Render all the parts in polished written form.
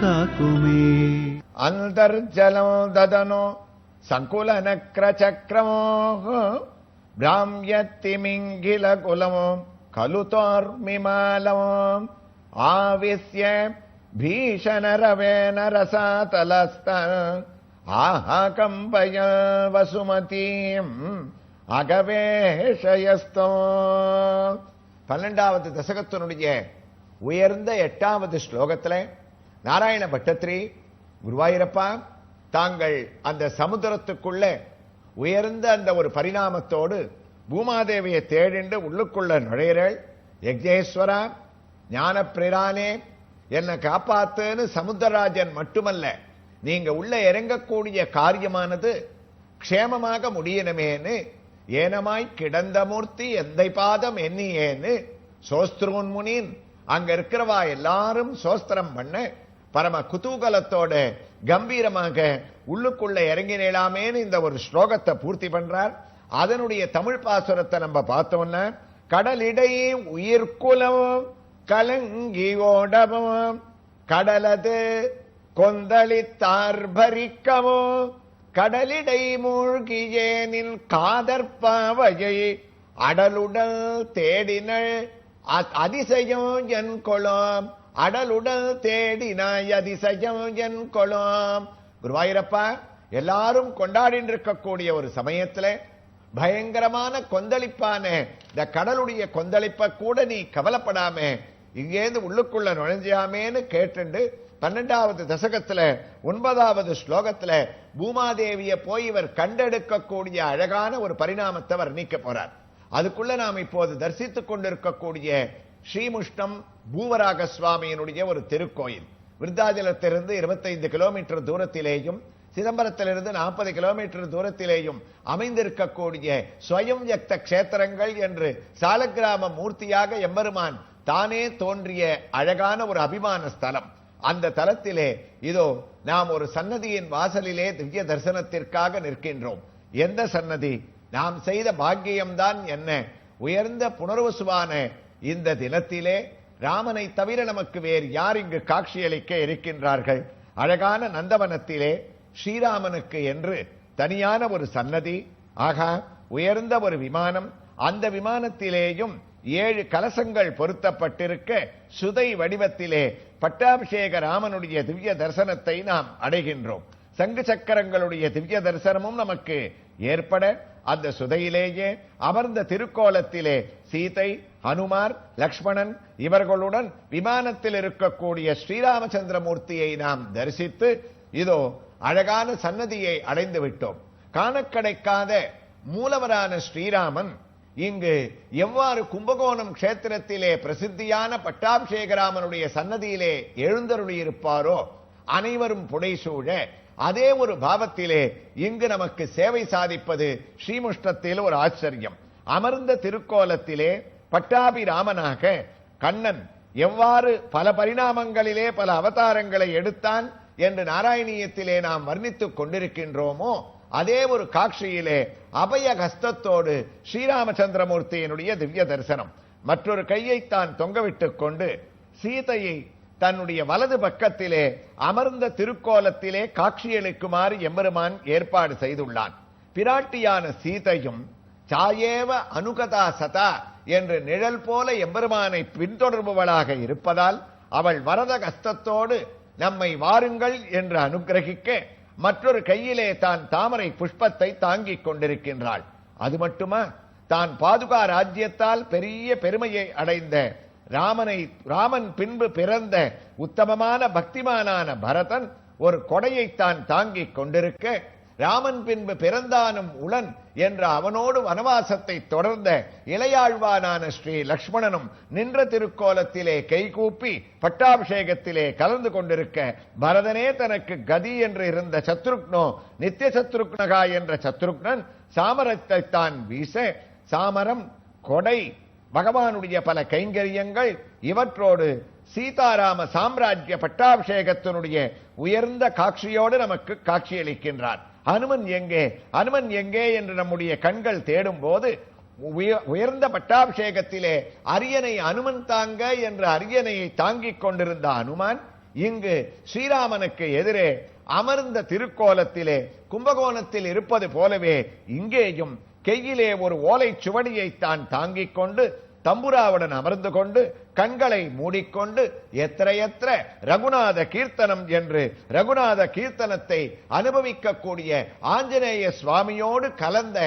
காக்குமே. அந்தர்ஜலம் ததனோ சங்குலனக்ரசக்ரமோ பிராம்யத்திமிங்கில குலமோ கலுதோர்மிமாலமோ ஆவிஸ்ய பீஷணரவேன ரசாதலஸ்த ஆஹகம்பய வசுமதீம் அகவேஷயஸ்தோ. 12வது தசகத்தினுடைய உயர்ந்த 8வது ஸ்லோகத்தில் நாராயண பட்டத்திரி, குருவாயூரப்பா, தாங்கள் அந்த சமுத்திரத்துக்குள்ள உயர்ந்த அந்த ஒரு பரிணாமத்தோடு பூமாதேவியை தேடிண்டு உள்ளுக்குள்ள நுழையிறள். யக்ஞேஸ்வரா, ஞான பிரானே, என்னை காப்பாத்துன்னு சமுத்திரராஜன் மட்டுமல்ல, நீங்க உள்ள இறங்கக்கூடிய காரியமானது க்ஷேமமாக முடியணுமேன்னு ஏனமாய் கிடந்த மூர்த்தி எந்தை பாதம் எண்ணியேன்னு சோஸ்திரோன் முனின் அங்க இருக்கிறவா எல்லாரும் சோஸ்திரம் பண்ண பரம குதூகலத்தோட கம்பீரமாக உள்ளுக்குள்ள இறங்கினேலாமேன்னு இந்த ஒரு ஸ்லோகத்தை பூர்த்தி பண்றார். அதனுடைய தமிழ் பாசுரத்தை நம்ம பார்த்தோம்னா, கடலிடையே உயிர்குலமும் கலங்கி ஓடவும் கடலது கொந்தளித்தார்பரிக்கமோ கடலிடை மூழ்கியேனில் காதற்பாவையை அடலுடல் தேடினள் அதிசயம் என் கொளோம், அடலுடல் தேடினாய் அதிசயம் என் கொளோம். குருவாயூரப்பா, எல்லாரும் கொண்டாடிட்டு இருக்கக்கூடிய ஒரு சமயத்துல பயங்கரமான கொந்தளிப்பான இந்த கடலுடைய கொந்தளிப்ப கூட நீ கவலைப்படாம இங்கேந்து உள்ளுக்குள்ள நுழைஞ்சாமேன்னு கேட்டு 12வது தசகத்துல 9வது ஸ்லோகத்துல பூமாதேவிய போய் இவர் கண்டெடுக்கக்கூடிய அழகான ஒரு பரிணாமத்தை வர்ணிக்க போறார். அதுக்குள்ள நாம் இப்போது தரிசித்துக் கொண்டிருக்கக்கூடிய ஸ்ரீமுஷ்டம் பூவராக சுவாமியினுடைய ஒரு திருக்கோயில் விருத்தாச்சலத்திலிருந்து 25 கிலோமீட்டர் தூரத்திலேயும் சிதம்பரத்திலிருந்து 40 கிலோமீட்டர் தூரத்திலேயும் அமைந்திருக்கக்கூடிய ஸ்வயம் யக்த கஷேத்திரங்கள் என்று சாலக்கிராம மூர்த்தியாக எம்பெருமான் தானே தோன்றிய அழகான ஒரு அபிமான ஸ்தலம். அந்த தலத்திலே இதோ நாம் ஒரு சன்னதியின் வாசலிலே திவ்ய தரிசனத்திற்காக நிற்கின்றோம். எந்த சன்னதி? நாம் செய்த பாக்கியம்தான் என்ன! உயர்ந்த புனர்வசுவான இந்த தினத்திலே ராமனை தவிர நமக்கு வேறு யார் இங்கு காட்சியளிக்க இருக்கின்றார்கள்? அழகான நந்தவனத்திலே ஸ்ரீராமனுக்கு என்று தனியான ஒரு சன்னதி, ஆகா உயர்ந்த ஒரு விமானம், அந்த விமானத்திலேயும் 7 கலசங்கள் பொருத்தப்பட்டிருக்க சுதை வடிவத்திலே பட்டாபிஷேக ராமனுடைய திவ்ய தரிசனத்தை நாம் அடைகின்றோம். சங்கு சக்கரங்களுடைய திவ்ய தரிசனமும் நமக்கு ஏற்பட அந்த சுதையிலேயே அமர்ந்த திருக்கோலத்திலே சீதை, ஹனுமார், லக்ஷ்மணன் இவர்களுடன் விமானத்தில் இருக்கக்கூடிய ஸ்ரீராமச்சந்திரமூர்த்தியை நாம் தரிசித்து இதோ அழகான சன்னதியை அடைந்து விட்டோம். காண கிடைக்காத மூலவரான ஸ்ரீராமன் இங்கு எவ்வாறு கும்பகோணம் கஷேத்திரத்திலே பிரசித்தியான பட்டாபிஷேகராமனுடைய சன்னதியிலே எழுந்தருளியிருப்பாரோ அனைவரும் புடைசூழ அதே ஒரு பாவத்திலே இங்கு நமக்கு சேவை சாதிப்பது ஸ்ரீமுஷ்டத்தில் ஒரு ஆச்சரியம். அமர்ந்த திருக்கோலத்திலே பட்டாபிராமனாக கண்ணன் எவ்வாறு பல பரிணாமங்களிலே பல அவதாரங்களை எடுத்தான் என்று நாராயணியத்திலே நாம் வர்ணித்துக் கொண்டிருக்கின்றோமோ அதே ஒரு காட்சியிலே அபய ஹஸ்தத்தோடு ஸ்ரீராமச்சந்திரமூர்த்தியினுடைய திவ்ய தரிசனம். மற்றொரு கையை தான் தொங்கவிட்டுக் கொண்டு சீதையை தன்னுடைய வலது பக்கத்திலே அமர்ந்த திருக்கோலத்திலே காட்சியளிக்குமாறு எம்பெருமான் ஏற்பாடு செய்துள்ளான். பிராட்டியான சீதையும் சாயேவ அனுகதா சதா என்று நிழல் போல எம்பெருமானை பின்தொடர்பவளாக இருப்பதால் அவள் வரத கஸ்தத்தோடு நம்மை வாருங்கள் என்று அனுகிரகிக்க மற்றொரு கையிலே தான் தாமரை புஷ்பத்தை தாங்கிக் கொண்டிருக்கின்றாள். அது மட்டுமா, தான் பாதுகா ராஜ்யத்தால் பெரிய பெருமையை அடைந்த ராமன் பின்பு பிறந்த உத்தமமான பக்திமானான பரதன் ஒரு கொடையை தான் தாங்கிக் கொண்டிருக்க, ராமன் பின்பு பிறந்தானும் உளன் என்ற அவனோடு வனவாசத்தை தொடர்ந்த இளையாழ்வானான ஸ்ரீ லக்ஷ்மணனும் நின்ற திருக்கோலத்திலே கைகூப்பி பட்டாபிஷேகத்திலே கலந்து கொண்டிருக்க, பரதனே தனக்கு கதி என்று இருந்த சத்ருக்னோ நித்திய சத்ருக்னகா என்ற சத்ருக்னன் சாமரத்தை தான் வீச, சாமரம், கொடை, பகவானுடைய பல கைங்கரியங்கள் இவற்றோடு சீதாராம சாம்ராஜ்ய பட்டாபிஷேகத்தினுடைய உயர்ந்த காட்சியோடு நமக்கு காட்சியளிக்கின்றார். அனுமன் எங்கே, அனுமன் எங்கே என்று நம்முடைய கண்கள் தேடும் போது உயர்ந்த பட்டாபிஷேகத்திலே அரியணை அனுமன் தாங்க என்ற அரியணையை தாங்கிக் கொண்டிருந்த அனுமான் இங்கு ஸ்ரீராமனுக்கு எதிரே அமர்ந்த திருக்கோலத்திலே கும்பகோணத்தில் இருப்பது போலவே இங்கேயும் கையிலே ஒரு ஓலை சுவடியை தான் தாங்கிக் கொண்டு தம்புராவுடன் அமர்ந்து கொண்டு கண்களை மூடிக்கொண்டு எத்திர ரகுநாத கீர்த்தனம் என்று ரகுநாத கீர்த்தனத்தை அனுபவிக்கக்கூடிய ஆஞ்சநேய சுவாமியோடு கலந்த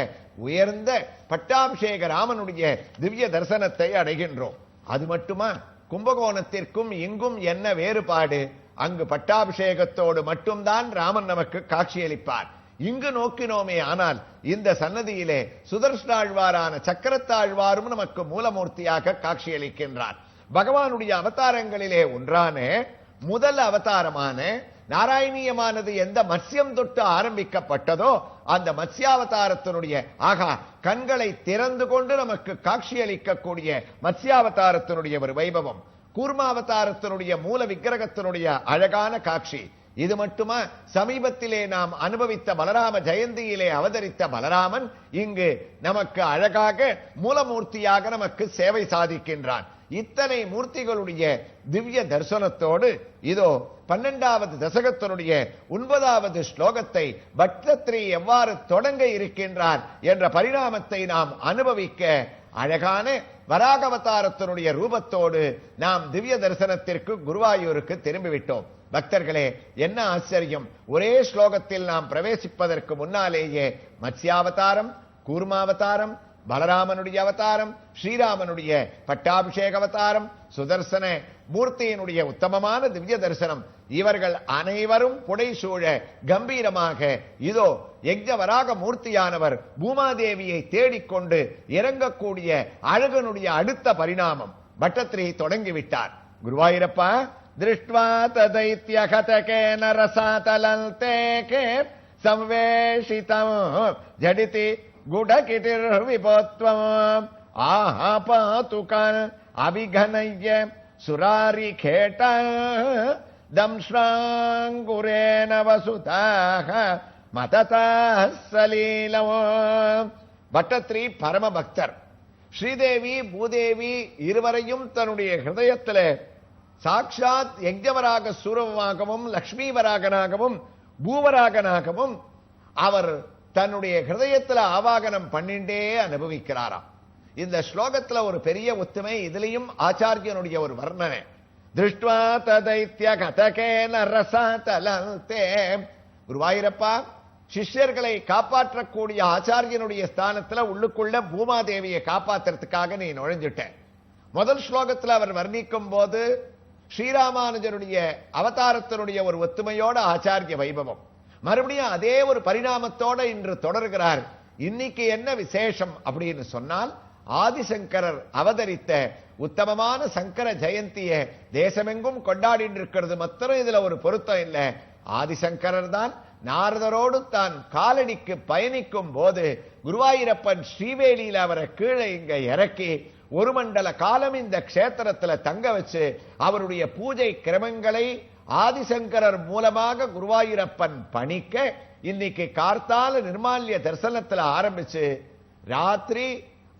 உயர்ந்த பட்டாபிஷேக ராமனுடைய திவ்ய தரிசனத்தை அடைகின்றோம். அது மட்டுமா, கும்பகோணத்திற்கும் இங்கும் என்ன வேறுபாடு? அங்கு பட்டாபிஷேகத்தோடு மட்டும்தான் ராமன் நமக்கு காட்சியளிப்பார். இங்கு நோக்கினோமே ஆனால் இந்த சன்னதியிலே சுதர்ஷனாழ்வாரான சக்கரத்தாழ்வாரும் நமக்கு மூலமூர்த்தியாக காட்சியளிக்கின்றார். பகவானுடைய அவதாரங்களிலே ஒன்றான முதல் அவதாரமான நாராயணியமானது எந்த மத்ஸ்யம் தொட்டு ஆரம்பிக்கப்பட்டதோ அந்த மத்ஸ்யாவதாரத்தினுடைய கண்களை திறந்து கொண்டு நமக்கு காட்சியளிக்கக்கூடிய மத்ஸ்யாவதாரத்தினுடைய ஒரு வைபவம், கூர்மாவதாரத்தினுடைய மூல விக்கிரகத்தினுடைய அழகான காட்சி. இது மட்டுமா, சமீபத்திலே நாம் அனுபவித்த பலராம ஜெயந்தியிலே அவதரித்த பலராமன் இங்கு நமக்கு அழகாக மூலமூர்த்தியாக நமக்கு சேவை சாதிக்கின்றான். இத்தனை மூர்த்திகளுடைய திவ்ய தரிசனத்தோடு இதோ 12வது தசகத்தினுடைய 9வது ஸ்லோகத்தை பட்டத்ரி எவ்வாறு தொடங்க இருக்கின்றார் என்ற பரிணாமத்தை நாம் அனுபவிக்க அழகான வராகவதாரத்தினுடைய ரூபத்தோடு நாம் திவ்ய தரிசனத்திற்கு குருவாயூருக்கு திரும்பிவிட்டோம். பக்தர்களே, என்ன ஆச்சரியம்! ஒரே ஸ்லோகத்தில் நாம் பிரவேசிப்பதற்கு முன்னாலேயே மத்ஸ்யாவதாரம், கூர்மாவதாரம், பலராமனுடைய அவதாரம், ஸ்ரீராமனுடைய பட்டாபிஷேக அவதாரம், சுதர்சன மூர்த்தியினுடைய உத்தமமான திவ்ய தரிசனம், இவர்கள் அனைவரும் புடைசூழ கம்பீரமாக இதோ யஜ்ஞவராக மூர்த்தியானவர் பூமாதேவியை தேடிக்கொண்டு இறங்கக்கூடிய அழகனுடைய அடுத்த பரிணாமம் பட்டத்திரி தொடங்கிவிட்டார். குருவாயூரப்பா, திருஷ்ட்வா ததைத்யகதகேன ரசாதலந்தேகே சம்வேஷிதம் ஜடிதி குடகிதிர்விபோத்வம் ஆஹா பாதுகான் அபிகனய்ய சுராரி கேட்ட தம்ஸ்ராங்குரேன வசுதாக மததசலீலவோ. பட்டத்ரி பரம பக்தர். ஸ்ரீதேவி பூதேவி இருவரையும் தன்னுடைய ஹிருதயத்தில் சாட்சாத் யஜ்ஞவராக சூரமாகவும் லக்ஷ்மிவராகனாகவும் பூவராகனாகவும் அவர் தன்னுடைய ஹிருதயத்தில் ஆவாகனம் பண்ணிண்டே அனுபவிக்கிறாராம். இந்த ஸ்லோகத்துல ஒரு பெரிய ஒத்துமை, இதுலயும் ஆச்சாரியனுடைய ஒரு வர்ணனை. திருஷ்ட்வா ததைத்ய கதகேன ரசாதலந்தே. குருவாயூரப்பா, சிஷ்யர்களை காப்பாற்றக்கூடிய ஆச்சாரியனுடைய ஸ்தானத்துல உள்ளுக்குள்ள பூமாதேவியை காப்பாற்றுறதுக்காக நீ நுழைஞ்சிட்ட. முதல் ஸ்லோகத்தில் அவர் வர்ணிக்கும் போது ஸ்ரீராமானுஜருடைய அவதாரத்தினுடைய ஒரு ஒத்துமையோட ஆச்சாரிய வைபவம், மறுபடியும் அதே ஒரு பரிணாமத்தோட இன்று தொடர்கிறார். இன்னைக்கு என்ன விசேஷம் அப்படின்னு சொன்னால், ஆதிசங்கரர் அவதரித்த உத்தமமான சங்கர ஜெயந்திய தேசமெங்கும் கொண்டாடிட்டு இருக்கிறது மாத்திரம் இதுல ஒரு பொருத்தம் இல்லை. ஆதிசங்கரர் தான் நாரதரோடு தான் காலடிக்கு பயணிக்கும் போது குருவாயூரப்பன் ஸ்ரீவேலியில் அவரை கீழே இங்க இறக்கி ஒரு மண்டல காலம் இந்த கஷேத்திரத்துல தங்க வச்சு அவருடைய பூஜை கிரமங்களை ஆதிசங்கரர் மூலமாக குருவாயூரப்பன் பணிக்க இன்னைக்கு கார்த்தால நிர்மால்ய தரிசனத்துல ஆரம்பிச்சு ராத்திரி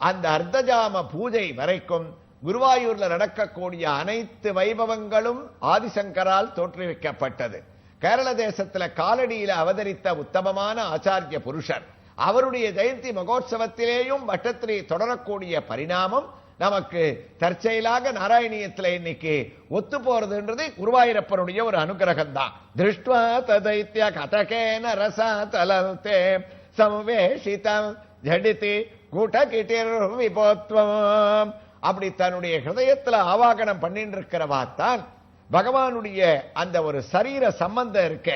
அந்த அர்த்தஜாம பூஜை வரைக்கும் குருவாயூர்ல நடக்கக்கூடிய அனைத்து வைபவங்களும் ஆதிசங்கரால் தோற்றுவிக்கப்பட்டது. கேரள தேசத்துல காலடியில அவதரித்த உத்தமமான ஆச்சாரிய புருஷர், அவருடைய ஜெயந்தி மகோத்சவத்திலேயும் பட்டத்திரி தொடரக்கூடிய பரிணாமம் நமக்கு தற்செயலாக நாராயணியத்தில் இன்னைக்கு ஒத்து போறதுன்றது குருவாயூரப்பனுடைய ஒரு அனுகிரகம் தான். திருஷ்ட்வா ததைத்ய கதகேன ரசாதலந்தே சம்வேஷிதம் ஜடிதி கூட்டகிட்டிர் விபோத்வம். அப்படி தன்னுடைய ஹிருதயத்தில் ஆவாகனம் பண்ணிட்டு இருக்கிறவாத்தான் பகவானுடைய அந்த ஒரு சரீர சம்பந்தம் இருக்க,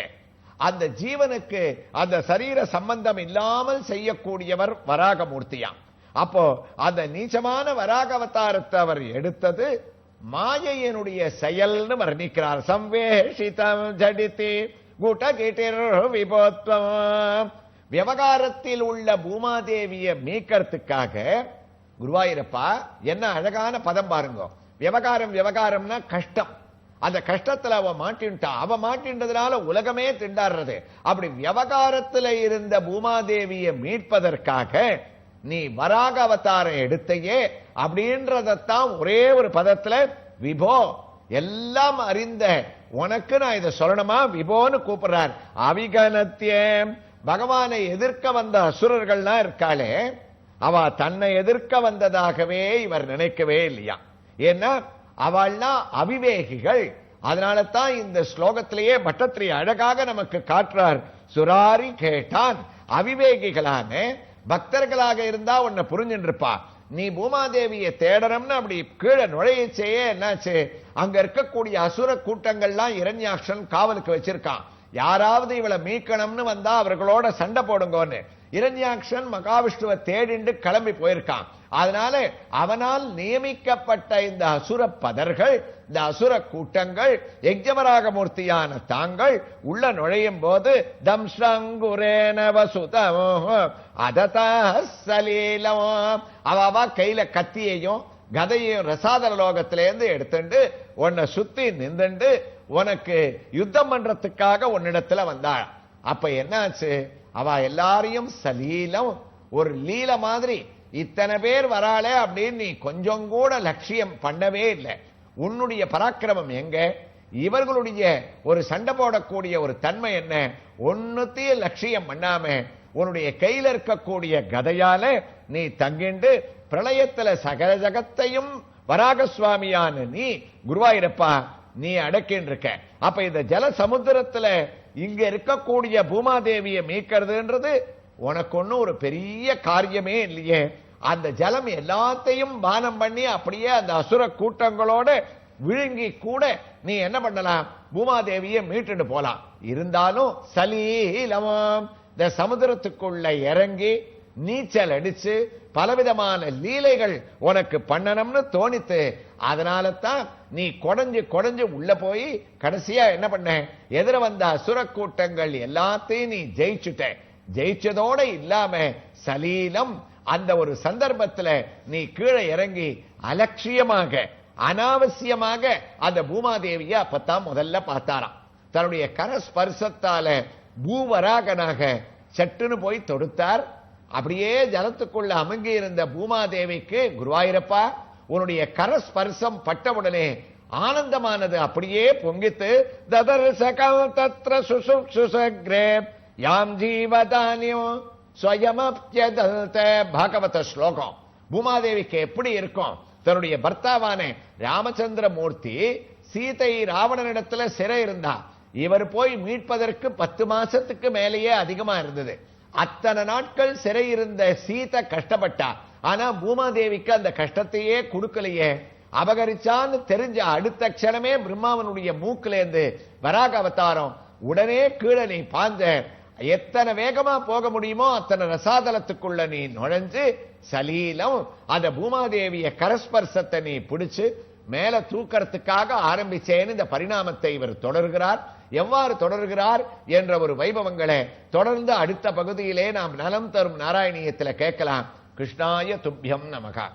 அந்த ஜீவனுக்கு அந்த சரீர சம்பந்தம் இல்லாமல் செய்யக்கூடியவர் வராகமூர்த்தியாம். அப்போ அந்த நீச்சமான வராக அவதாரத்தை அவர் எடுத்தது மாயையனுடைய செயல்னு வர்ணிக்கிறார். சம்வேஷிதம் ஜடிதி கூட்டகிட்டிர் விபோத்வம். விவகாரத்தில் உள்ள பூமாதேவியை மீட்கிறதுக்காக குருவாயூரப்பா என்ன அழகான பதம் பாருங்க. விவகாரம் விவகாரம்னா கஷ்டம், அந்த கஷ்டத்துல அவ மாட்டின்ட்டா, அவ மாட்டின்றதுனால உலகமே திண்டாடுறது. அப்படி விவகாரத்துல இருந்த பூமாதேவியை மீட்பதற்காக நீ வராக அவதாரம் எடுத்தையே அப்படின்றதான் ஒரே ஒரு பதத்துல விபோ எல்லாம் அறிந்த உனக்கு நான் இதை சொல்லணுமா விபோன்னு கூப்பிடுறார். அவிகனத்தியே பகவானை எதிர்க்க வந்த அசுரர்கள்லாம் இருக்காளே, அவ தன்னை எதிர்க்க வந்ததாகவே இவர் நினைக்கவே இல்லையா. ஏன்னா அவள்லாம் அவிவேகிகள். அதனால தான் இந்த ஸ்லோகத்திலேயே பட்டத்திரி அழகாக நமக்கு காட்டுறார். சுராரி கேட்டான், அவிவேகிகளான பக்தர்களாக இருந்தா உன்னை புரிஞ்சுட்டு இருப்பா. நீ பூமாதேவியை தேடணும்னு அப்படி கீழே நுழையச்சேயே என்னாச்சு, அங்க இருக்கக்கூடிய அசுர கூட்டங்கள்லாம் இரண்யாக்ஷன் காவலுக்கு வச்சிருக்கான். யாராவது இவளை மீட்கணும்னு வந்தா அவர்களோட சண்டை போடுங்கன்னு இரண்யாக்ஷன் மகாவிஷ்ணுவை தேடிண்டு கிளம்பி போயிருக்கான். அதனால அவனால் நியமிக்கப்பட்ட இந்த அசுர பதர்கள், இந்த அசுர கூட்டங்கள் யஜ்ஞவராக மூர்த்தியான தாங்கள் உள்ள நுழையும் போது தம்ஷ்ரங்குரேன வசுதமோ அததலீலோ அவ கையில கத்தியையும் கதையையும் ரசாதல லோகத்திலேருந்து எடுத்துண்டு உன்னை சுத்தி நின்றுண்டு உனக்கு யுத்தம் பண்றதுக்காக உன்னிடத்துல வந்தாள். அப்ப என்னாச்சு, அவ எல்லாரையும் சலீலம் ஒரு லீல மாதிரி இத்தனை பேர் வராளே அப்படின்னு நீ கொஞ்சம் கூட லட்சியம் பண்ணவே இல்லை. உன்னுடைய பராக்கிரமம் எங்க, இவர்களுடைய ஒரு சண்டை போடக்கூடிய ஒரு தன்மை என்ன, ஒன்னுத்தையும் லட்சியம் பண்ணாம உன்னுடைய கையில இருக்கக்கூடிய கதையால நீ தங்கிண்டு பிரளயத்துல சகல ஜகத்தையும் வராக சுவாமியான நீ குருவாயிரப்பா நீ அடக்கின்னு இருக்க. அப்ப இந்த ஜல சமுத்திரத்துல இங்க இருக்கக்கூடிய பூமாதேவியை மீட்கிறதுன்றது உனக்கு ஒன்னும் ஒரு பெரிய காரியமே இல்லையே. அந்த ஜலம் எல்லாத்தையும் பானம் பண்ணி அப்படியே அந்த அசுர கூட்டங்களோட விழுங்கி கூட நீ என்ன பண்ணலாம், பூமாதேவியை மீட்டுட்டு போலாம். இருந்தாலும் சலீலமாம் இந்த சமுதிரத்துக்குள்ள இறங்கி நீச்சல் அடிச்சு பலவிதமான லீலைகள் உனக்கு பண்ணணும்னு தோணித்து. அதனால தான் நீ கொடைஞ்சு உள்ள போய் கடைசியா என்ன பண்ண, எதிர வந்த அசுர கூட்டங்கள் எல்லாத்தையும் நீ ஜெயிச்சுட்ட. ஜெயிச்சதோட இல்லாம சலீலம் அந்த ஒரு சந்தர்ப்பத்துல நீ கீழே இறங்கி அலட்சியமாக அனாவசியமாக அந்த பூமாதேவிய அப்பத்தான் முதல்ல பார்த்தாராம். தன்னுடைய கரஸ்பர்சத்தால பூவராகனாக சட்டுன்னு போய் தொடுத்தார். அப்படியே ஜலத்துக்குள்ள அமுங்கி இருந்த பூமாதேவிக்கு குருவாயிரப்பா உன்னுடைய கரஸ்பர்சம் பட்டவுடனே ஆனந்தமானது அப்படியே பொங்கித்து ததர்சகம் தத்ர சுசுக்ஷுசக்ரே யாம் ஜீவதானியம் ஸ்வயமப்யதல்த பாகவத ஸ்லோகம். பூமாதேவிக்கு எப்படி இருக்கும், தன்னுடைய பர்த்தாவான ராமச்சந்திர மூர்த்தி சீதை ராவணனிடத்துல சிறை இருந்தா, இவர் போய் மீட்பதற்கு 10 மாசத்துக்கு மேலேயே அதிகமா இருந்தது. அத்தனை நாட்கள் சிறை இருந்த சீதை கஷ்டப்பட்டா. ஆனா பூமாதேவிக்கு அந்த கஷ்டத்தையே கொடுக்கலையே. அபகரிச்சான்னு தெரிஞ்ச அடுத்த க்ஷணமே பிரம்மாவனுடைய மூக்கிலேந்து வராக அவதாரம். உடனே கீழே நீ பாஞ்ச, எத்தனை வேகமா போக முடியுமோ அத்தனை ரசாதலத்துக்குள்ள நீ நுழைஞ்சு சலீலம் அந்த பூமாதேவிய கரஸ்பர்சத்தை நீ பிடிச்சு மேல தூக்கறதுக்காக ஆரம்பிச்சேன்னு இந்த பரிணாமத்தை இவர் தொடர்கிறார். எவ்வாறு தொடர்கிறார் என்ற ஒரு வைபவங்களை தொடர்ந்து அடுத்த பகுதியிலே நாம் நலம் தரும் நாராயணியத்தில் கேட்கலாம். கிருஷ்ணாய துப்யம் நமகா.